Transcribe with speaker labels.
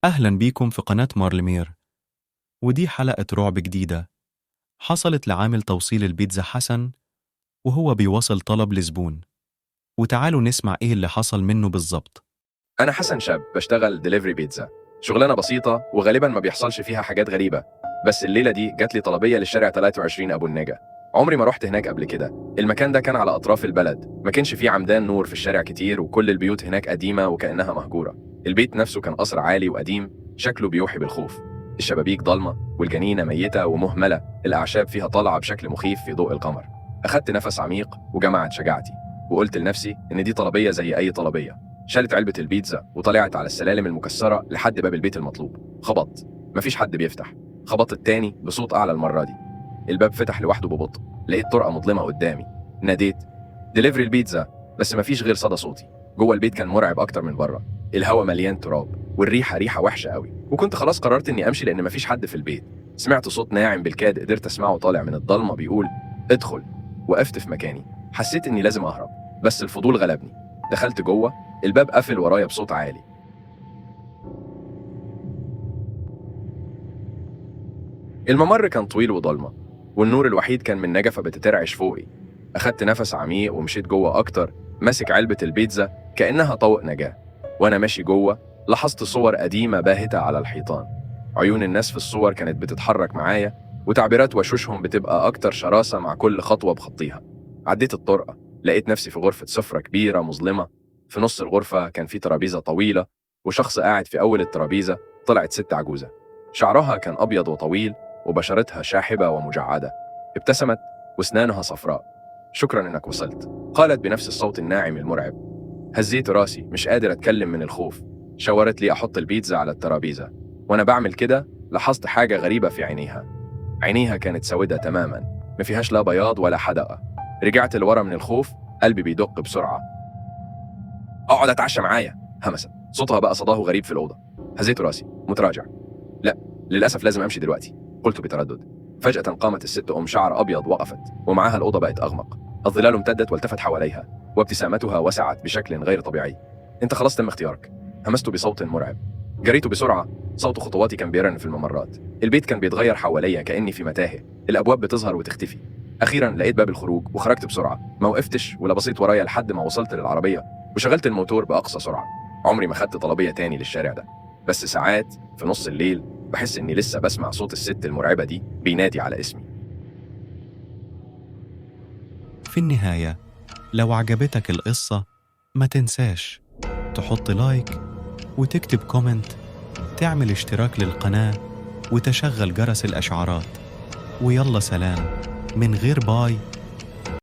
Speaker 1: أهلا بيكم في قناة مارلمير. ودي حلقة رعب جديدة حصلت لعامل توصيل البيتزا حسن وهو بيوصل طلب لزبون. وتعالوا نسمع إيه اللي حصل منه بالظبط.
Speaker 2: أنا حسن شاب بشتغل دليفري بيتزا، شغلانة بسيطة وغالبا ما بيحصلش فيها حاجات غريبة. بس الليلة دي جات لي طلبية للشارع 23 أبو النجا. عمري ما رحت هناك قبل كده. المكان ده كان على أطراف البلد، ما كانش فيه عمدان نور في الشارع كتير، وكل البيوت هناك قديمة وكأنها مهجورة. البيت نفسه كان قصر عالي وقديم، شكله بيوحي بالخوف. الشبابيك ضلمة والجنينة ميتة ومهملة، الأعشاب فيها طالعة بشكل مخيف في ضوء القمر. أخدت نفس عميق وجمعت شجاعتي، وقلت لنفسي إن دي طلبية زي أي طلبية. شالت علبة البيتزا وطلعت على السلالم المكسرة لحد باب البيت المطلوب. خبطت، مفيش حد بيفتح. خبطت التاني بصوت أعلى المرة دي. الباب فتح لوحده ببطء. لقيت طرقة مظلمة قدامي. ناديت دليفري البيتزا، بس مفيش غير صدى صوتي. جوه البيت كان مرعب أكتر من بره. الهواء مليان تراب والريحة ريحة وحشة قوي، وكنت خلاص قررت إني أمشي لأن مفيش حد في البيت. سمعت صوت ناعم بالكاد قدرت أسمعه طالع من الضلمة بيقول ادخل. وقفت في مكاني، حسيت إني لازم أهرب، بس الفضول غلبني. دخلت جوه، الباب قفل ورايا بصوت عالي. الممر كان طويل وضلمة، والنور الوحيد كان من نجفة بتترعش فوقي. أخدت نفس عميق ومشيت جوه أكتر، ماسك علبة البيتزا كأنها طوق نجاة. وأنا ماشي جوه لاحظت صور قديمة باهتة على الحيطان. عيون الناس في الصور كانت بتتحرك معايا، وتعبيرات وشوشهم بتبقى أكتر شراسة مع كل خطوة بخطيها. عديت الطرقة، لقيت نفسي في غرفة سفرة كبيرة مظلمة. في نص الغرفة كان في ترابيزة طويلة، وشخص قاعد في أول الترابيزة. طلعت ست عجوزة، شعرها كان أبيض وطويل وبشرتها شاحبة ومجعدة. ابتسمت واسنانها صفراء. شكرا إنك وصلت، قالت بنفس الصوت الناعم المرعب. هزيت راسي مش قادر أتكلم من الخوف. شاورت لي أحط البيتزا على الترابيزة، وأنا بعمل كده لاحظت حاجة غريبة في عينيها. عينيها كانت سودة تماما، ما فيهاش لا بياض ولا حدقة. رجعت لورا من الخوف، قلبي بيدق بسرعة. اقعد اتعشى معايا، همست. صوتها بقى صداه غريب في الأوضة. هزيت راسي متراجع. لا، للأسف لازم أمشي دلوقتي، قلت بتردد. فجأة قامت الست شعر أبيض وقفت، ومعها الأوضة بقت أغمق. الظلال امتدت والتفت حواليها، وابتسامتها وسعت بشكل غير طبيعي. أنت خلاص تم اختيارك، همست بصوت مرعب. جريت بسرعة، صوت خطواتي كان بيرن في الممرات. البيت كان بيتغير حواليا كأني في متاهة، الأبواب بتظهر وتختفي. أخيرا لقيت باب الخروج وخرجت بسرعة، ما وقفتش ولا بصيت ورايا لحد ما وصلت للعربية وشغلت الموتور بأقصى سرعة. عمري ما خدت طلبية تاني للشارع ده، بس ساعات في نص الليل بحس إني لسه بسمع صوت الست المرعبة دي بينادي على اسمي.
Speaker 1: في النهاية، لو عجبتك القصة ما تنساش تحط لايك وتكتب كومنت، تعمل اشتراك للقناة وتشغل جرس الأشعارات. ويلا سلام من غير باي.